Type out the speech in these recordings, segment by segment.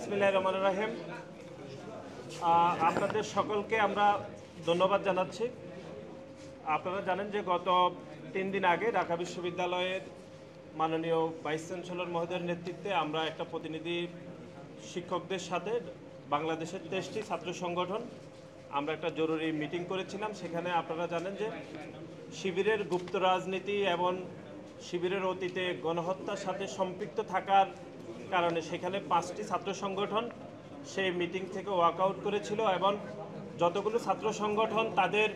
বিসমিল্লাহির রহমানির রহিম। আপনাদের সকলকে আমরা ধন্যবাদ জানাচ্ছি। আপনারা জানেন যে গত 3 দিন আগে ঢাকা বিশ্ববিদ্যালয়ের মাননীয় ভাইস চ্যান্সেলর মহোদয়ের নেতৃত্বে আমরা একটা প্রতিনিধি শিক্ষকদের সাথে বাংলাদেশের 23টি ছাত্র সংগঠন আমরা একটা জরুরি মিটিং করেছিলাম। সেখানে আপনারা জানেন যে শিবিরের গুপ্ত রাজনীতি এবং শিবিরের অতীতে গণহত্যার সাথে সম্পৃক্ত থাকার কারণে সেখানে 5টি ছাত্র সংগঠন সেই মিটিং থেকে ওয়াকআউট করেছিল এবং যতগুলো ছাত্র সংগঠন তাদের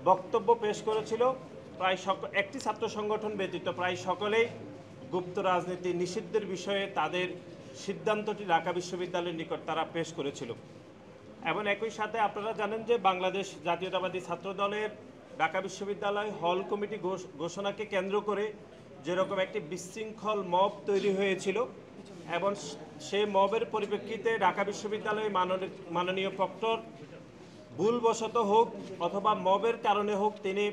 বক্তব্য পেশ করেছিল প্রায় একটি ছাত্র সংগঠন ব্যতীত প্রায় সকলেই গুপ্ত রাজনীতি নিষিদ্ধের বিষয়ে তাদের সিদ্ধান্তটি ঢাকা বিশ্ববিদ্যালয়ের নিকট তারা পেশ করেছিল। এবং একই সাথে আপনারা জানেন যে বাংলাদেশ জাতীয়তাবাদী ছাত্র দলের ঢাকা বিশ্ববিদ্যালয় হল কমিটি ঘোষণাকে কেন্দ্র করে যেরকম একটি বিশৃঙ্খল মব তৈরি হয়েছিল এবং সেই মবের পরিপ্রেক্ষিতে ঢাকা বিশ্ববিদ্যালয়ে মাননীয় প্রক্টর ভুলবশত হোক অথবা মবের কারণে হোক তিনি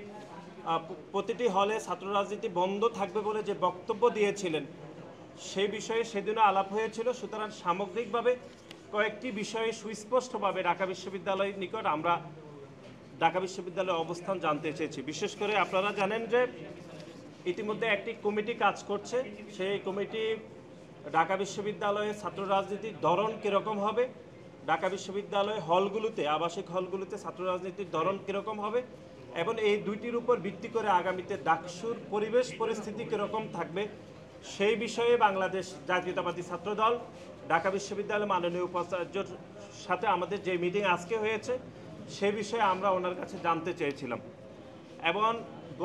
প্রতিটি হলে ছাত্র রাজনীতি বন্ধ থাকবে বলে যে বক্তব্য দিয়েছিলেন সেই বিষয়ে সেদিনও আলাপ হয়েছিল। সুতরাং সামগ্রিকভাবে কয়েকটি বিষয়ে সুস্পষ্টভাবে ঢাকা বিশ্ববিদ্যালয়ের নিকট আমরা ঢাকা বিশ্ববিদ্যালয়ের অবস্থান জানতে চেয়েছি। বিশেষ করে আপনারা জানেন যে ইতিমধ্যে একটি কমিটি কাজ করছে। সেই কমিটি ঢাকা বিশ্ববিদ্যালয়ে ছাত্র রাজনীতির ধরন কীরকম হবে, ঢাকা বিশ্ববিদ্যালয় হলগুলোতে আবাসিক হলগুলোতে ছাত্র রাজনীতির ধরন কীরকম হবে এবং এই দুইটির উপর ভিত্তি করে আগামীতে ডাকসুর পরিবেশ পরিস্থিতি কীরকম থাকবে সেই বিষয়ে বাংলাদেশ জাতীয়তাবাদী ছাত্রদল ঢাকা বিশ্ববিদ্যালয় মাননীয় উপাচার্যর সাথে আমাদের যে মিটিং আজকে হয়েছে সে বিষয়ে আমরা ওনার কাছে জানতে চেয়েছিলাম। এবং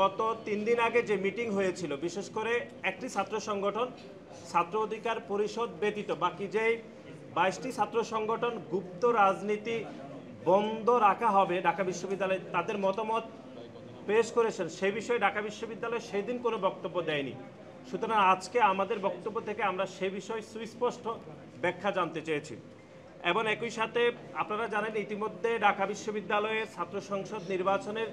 গত 3 দিন আগে যে মিটিং হয়েছিল বিশেষ করে একটি ছাত্র সংগঠন ছাত্র অধিকার পরিষদ ব্যতীত বাকি যে 22টি ছাত্র সংগঠন গুপ্ত রাজনীতি বন্ধ রাখা হবে ঢাকা বিশ্ববিদ্যালয়ে তাদের মতামত পেশ করেছেন সেই বিষয়ে ঢাকা বিশ্ববিদ্যালয় সেদিন কোনো বক্তব্য দেয়নি। সুতরাং আজকে আমাদের বক্তব্য থেকে আমরা সে বিষয়ে সুস্পষ্ট ব্যাখ্যা জানতে চেয়েছি। এবং একই সাথে আপনারা জানেন ইতিমধ্যে ঢাকা বিশ্ববিদ্যালয়ের ছাত্র সংসদ নির্বাচনের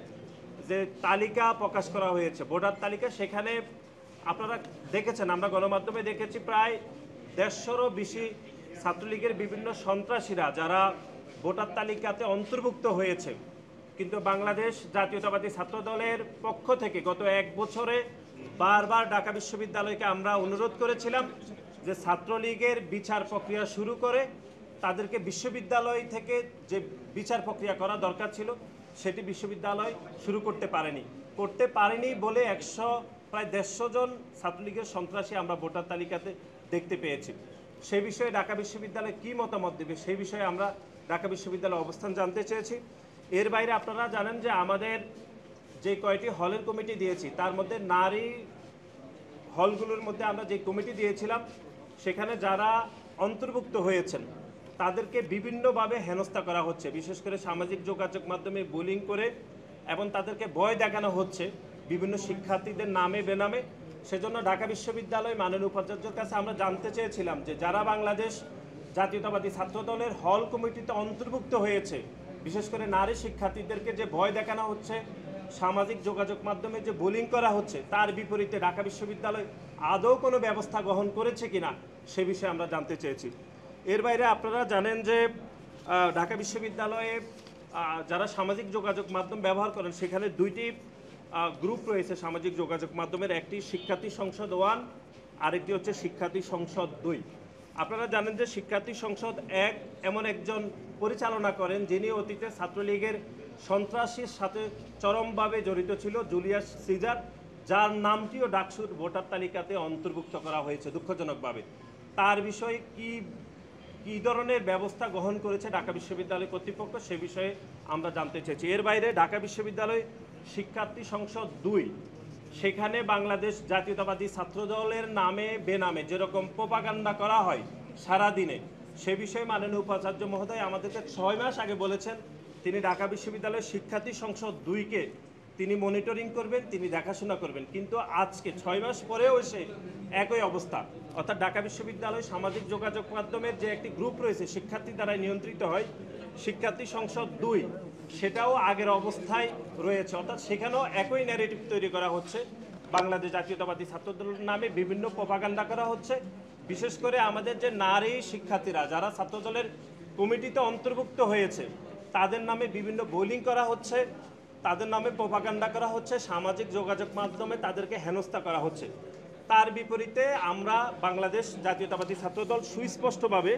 যে তালিকা প্রকাশ করা হয়েছে ভোটার তালিকা, সেখানে আপনারা দেখেছেন আমরা গণমাধ্যমে দেখেছি প্রায় 150-রও বেশি ছাত্রলীগের বিভিন্ন সন্ত্রাসীরা যারা ভোটার তালিকাতে অন্তর্ভুক্ত হয়েছে। কিন্তু বাংলাদেশ জাতীয়তাবাদী ছাত্র দলের পক্ষ থেকে গত 1 বছরে বারবার ঢাকা বিশ্ববিদ্যালয়কে আমরা অনুরোধ করেছিলাম যে ছাত্রলীগের বিচার প্রক্রিয়া শুরু করে তাদেরকে বিশ্ববিদ্যালয় থেকে যে বিচার প্রক্রিয়া করা দরকার ছিল সেটি বিশ্ববিদ্যালয় শুরু করতে পারেনি বলে প্রায় 150 জন ছাত্রলীগের সন্ত্রাসী আমরা ভোটার তালিকাতে দেখতে পেয়েছি। সেই বিষয়ে ঢাকা বিশ্ববিদ্যালয় কী মতামত দেবে সেই বিষয়ে আমরা ঢাকা বিশ্ববিদ্যালয়ের অবস্থান জানতে চেয়েছি। এর বাইরে আপনারা জানেন যে আমাদের যে কয়টি হলের কমিটি দিয়েছি তার মধ্যে নারী হলগুলোর মধ্যে আমরা যে কমিটি দিয়েছিলাম সেখানে যারা অন্তর্ভুক্ত হয়েছেন তাদেরকে বিভিন্নভাবে হেনস্থা করা হচ্ছে, বিশেষ করে সামাজিক যোগাযোগ মাধ্যমে বুলিং করে এবং তাদেরকে ভয় দেখানো হচ্ছে বিভিন্ন শিক্ষার্থীদের নামে বেনামে। সেজন্য ঢাকা বিশ্ববিদ্যালয় মাননীয় উপাচার্যের কাছে আমরা জানতে চেয়েছিলাম যে যারা বাংলাদেশ জাতীয়তাবাদী ছাত্র দলের হল কমিটিতে অন্তর্ভুক্ত হয়েছে বিশেষ করে নারী শিক্ষার্থীদেরকে যে ভয় দেখানো হচ্ছে সামাজিক যোগাযোগ মাধ্যমে যে বুলিং করা হচ্ছে তার বিপরীতে ঢাকা বিশ্ববিদ্যালয় আদৌ কোনো ব্যবস্থা গ্রহণ করেছে কিনা সে বিষয়ে আমরা জানতে চেয়েছি। এর বাইরে আপনারা জানেন যে ঢাকা বিশ্ববিদ্যালয়ে যারা সামাজিক যোগাযোগ মাধ্যম ব্যবহার করেন সেখানে 2টি গ্রুপ রয়েছে সামাজিক যোগাযোগ মাধ্যমের, একটি শিক্ষার্থী সংসদ 1 আরেকটি হচ্ছে শিক্ষার্থী সংসদ 2। আপনারা জানেন যে শিক্ষার্থী সংসদ 1 এমন একজন পরিচালনা করেন যিনি অতীতে ছাত্রলীগের সন্ত্রাসীর সাথে চরমভাবে জড়িত ছিল, জুলিয়াস সিজার, যার নামটিও ডাকসুর ভোটার তালিকাতে অন্তর্ভুক্ত করা হয়েছে দুঃখজনকভাবে। তার বিষয়ে কী ধরনের ব্যবস্থা গ্রহণ করেছে ঢাকা বিশ্ববিদ্যালয় কর্তৃপক্ষ সে বিষয়ে আমরা জানতে চেয়েছি। এর বাইরে ঢাকা বিশ্ববিদ্যালয় শিক্ষার্থী সংসদ 2 সেখানে বাংলাদেশ জাতীয়তাবাদী ছাত্রদলের নামে বেনামে যেরকম প্রোপাগান্ডা করা হয় সারাদিনে সে বিষয়ে মাননীয় উপাচার্য মহোদয় আমাদেরকে 6 মাস আগে বলেছেন তিনি ঢাকা বিশ্ববিদ্যালয়ের শিক্ষার্থী সংসদ 2কে তিনি মনিটরিং করবেন, তিনি দেখাশোনা করবেন। কিন্তু আজকে 6 মাস পরেও এসে একই অবস্থা, অর্থাৎ ঢাকা বিশ্ববিদ্যালয় সামাজিক যোগাযোগ মাধ্যমের যে একটি গ্রুপ রয়েছে শিক্ষার্থী দ্বারা নিয়ন্ত্রিত হয় শিক্ষার্থী সংসদ 2 সেটাও আগের অবস্থায় রয়েছে, অর্থাৎ সেখানেও একই ন্যারেটিভ তৈরি করা হচ্ছে। বাংলাদেশ জাতীয়তাবাদী ছাত্রদলের নামে বিভিন্ন প্রোপাগান্ডা করা হচ্ছে, বিশেষ করে আমাদের যে নারী শিক্ষার্থীরা যারা ছাত্রদলের কমিটিতে অন্তর্ভুক্ত হয়েছে তাদের নামে বিভিন্ন বোলিং করা হচ্ছে, তাদের নামে প্রোপাগান্ডা করা হচ্ছে, সামাজিক যোগাযোগ মাধ্যমে তাদেরকে হেনস্থা করা হচ্ছে। তার বিপরীতে আমরা বাংলাদেশ জাতীয়তাবাদী ছাত্রদল সুস্পষ্টভাবে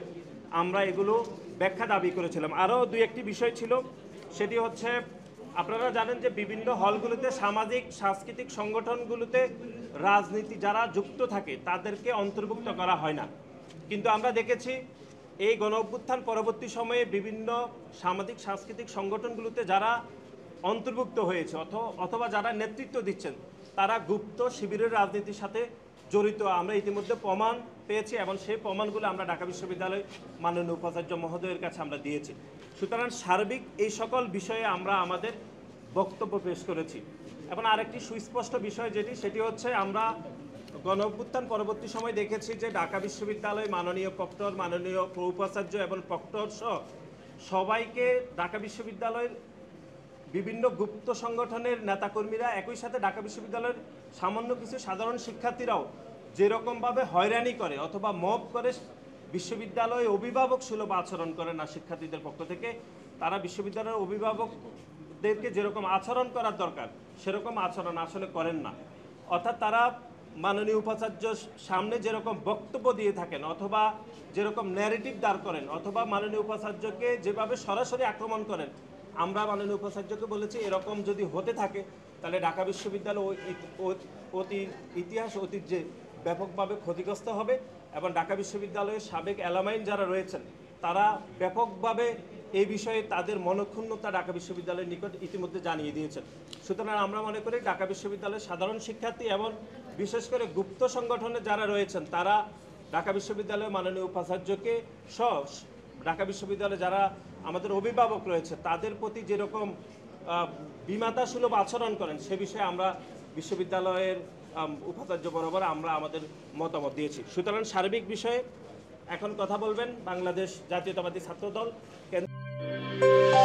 আমরা এগুলো ব্যাখ্যা দাবি করেছিলাম। আরও দুই একটি বিষয় ছিল, সেটি হচ্ছে আপনারা জানেন যে বিভিন্ন হলগুলোতে সামাজিক সাংস্কৃতিক সংগঠনগুলোতে রাজনীতি যারা যুক্ত থাকে তাদেরকে অন্তর্ভুক্ত করা হয় না, কিন্তু আমরা দেখেছি এই গণ অভ্যুত্থান পরবর্তী সময়ে বিভিন্ন সামাজিক সাংস্কৃতিক সংগঠনগুলোতে যারা অন্তর্ভুক্ত হয়েছে অথবা যারা নেতৃত্ব দিচ্ছেন তারা গুপ্ত শিবিরের রাজনীতির সাথে জড়িত আমরা ইতিমধ্যে প্রমাণ পেয়েছি এবং সেই প্রমাণগুলো আমরা ঢাকা বিশ্ববিদ্যালয় মাননীয় উপাচার্য মহোদয়ের কাছে আমরা দিয়েছি। সুতরাং সার্বিক এই সকল বিষয়ে আমরা আমাদের বক্তব্য পেশ করেছি। এবং আরেকটি সুস্পষ্ট বিষয় সেটি হচ্ছে আমরা গণ অভ্যুত্থান পরবর্তী সময় দেখেছি যে ঢাকা বিশ্ববিদ্যালয় মাননীয় প্রক্টর, মাননীয় উপাচার্য এবং প্রক্টর সহ সবাইকে ঢাকা বিশ্ববিদ্যালয়ের বিভিন্ন গুপ্ত সংগঠনের নেতাকর্মীরা একই সাথে ঢাকা বিশ্ববিদ্যালয়ের সামান্য কিছু সাধারণ শিক্ষার্থীরাও যেরকমভাবে হয়রানি করে অথবা মব করে বিশ্ববিদ্যালয়ে অভিভাবক সুলভ আচরণ করে না শিক্ষার্থীদের পক্ষ থেকে, তারা বিশ্ববিদ্যালয়ের অভিভাবকদেরকে যেরকম আচরণ করার দরকার সেরকম আচরণ আসলে করেন না। অর্থাৎ তারা মাননীয় উপাচার্য সামনে যেরকম বক্তব্য দিয়ে থাকেন অথবা যেরকম ন্যারেটিভ দাঁড় করেন অথবা মাননীয় উপাচার্যকে যেভাবে সরাসরি আক্রমণ করেন, আমরা মাননীয় উপাচার্যকে বলেছি এরকম যদি হতে থাকে তাহলে ঢাকা বিশ্ববিদ্যালয় ইতিহাস ঐতিহ্যে ব্যাপকভাবে ক্ষতিগ্রস্ত হবে এবং ঢাকা বিশ্ববিদ্যালয়ের সাবেক অ্যালামাইন যারা রয়েছেন তারা ব্যাপকভাবে এই বিষয়ে তাদের মনক্ষুণ্ণতা ঢাকা বিশ্ববিদ্যালয়ের নিকট ইতিমধ্যে জানিয়ে দিয়েছেন। সুতরাং আমরা মনে করি ঢাকা বিশ্ববিদ্যালয়ের সাধারণ শিক্ষার্থী এবং বিশেষ করে গুপ্ত সংগঠনে যারা রয়েছেন তারা ঢাকা বিশ্ববিদ্যালয়ের মাননীয় উপাচার্যকে ঢাকা বিশ্ববিদ্যালয়ে যারা আমাদের অভিভাবক রয়েছে তাদের প্রতি যেরকম বিমাতা সুলভ আচরণ করেন সে বিষয়ে আমরা বিশ্ববিদ্যালয়ের উপাচার্য বরাবর আমরা আমাদের মতামত দিয়েছি। সুতরাং সার্বিক বিষয়ে এখন কথা বলবেন বাংলাদেশ জাতীয়তাবাদী ছাত্রদল কেন্দ্র